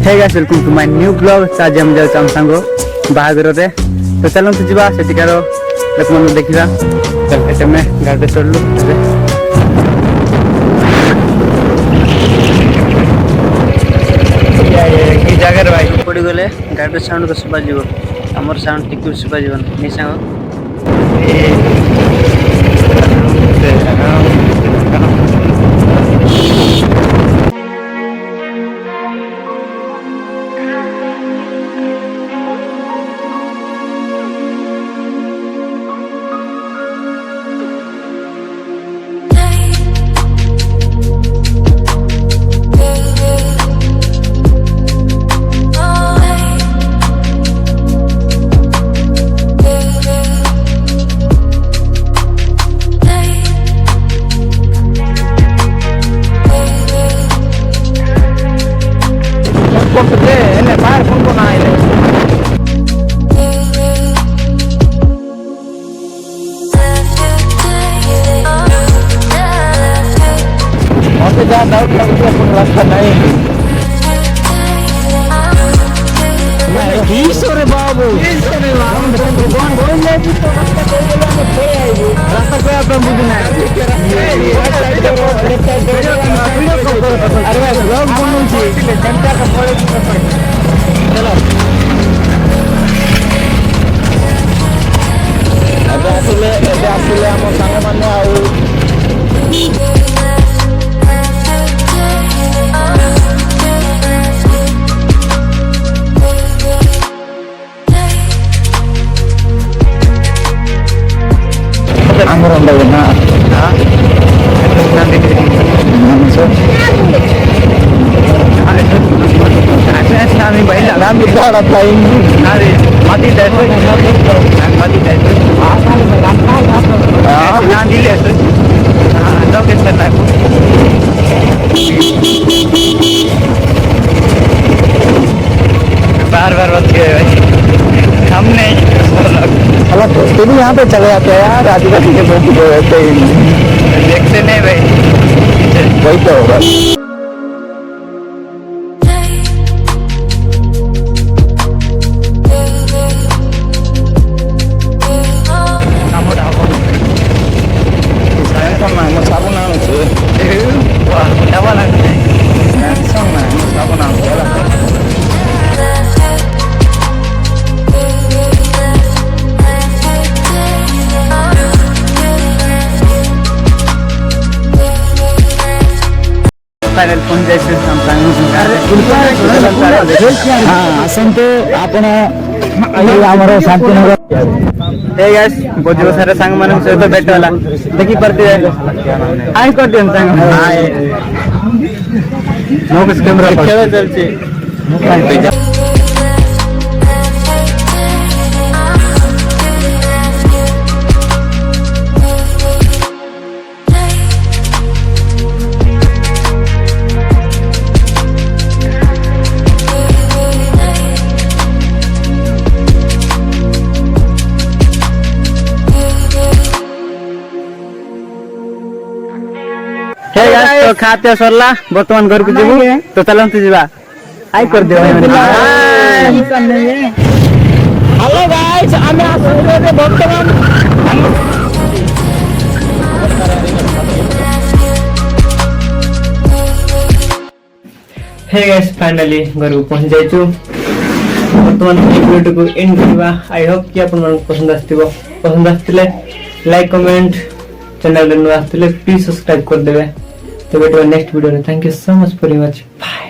Hey guys welcome to my new blog. आज हम जाऊ हम सांगो बाहागर रे तो चलନ୍ତୁ ଯିବା ସେଠିକାର ଲୋକମାନଙ୍କୁ ଦେଖିବା। चल एटे में गाड़ी चढ़लु ये जगह भाई पड़ी गले गाड़ी साउंड तो सुबा जीवो हमर साउंड टिक सुबा जीवन नि सांगो रास्ता नहीं बाबू रास्ता कोई आप बुझना चलो आम सांग मैंने आंगर ना बार बार बच गए हम नहीं तो भी यहाँ पे चले जाते हैं यार आदिवासी के लोग रहते ही देखते नहीं भाई वही तो होगा। फोन जैसे आसते आपण शांतिनगर बहुत सारे सांग मान सहित भेट होला देखी पार्टी हाई कर दियन सांग नो कुछ कैमरा खेल चलची तो खाते सरला बर्तमान घर को जीवु तो चलंतु जीवा आई कर दे हेलो गाइस हमें आसुरे बर्तमान हे गाइस फाइनली घर को पहुंच जाइछु बर्तमान वीडियो को एंड करबा। आई होप कि आपन पसंद आस्तिले लाइक कमेंट चैनल न आस्तिले प्लीज सब्सक्राइब कर देबे। तो बेटा नेक्स्ट वीडियो में thank you so much for watching bye.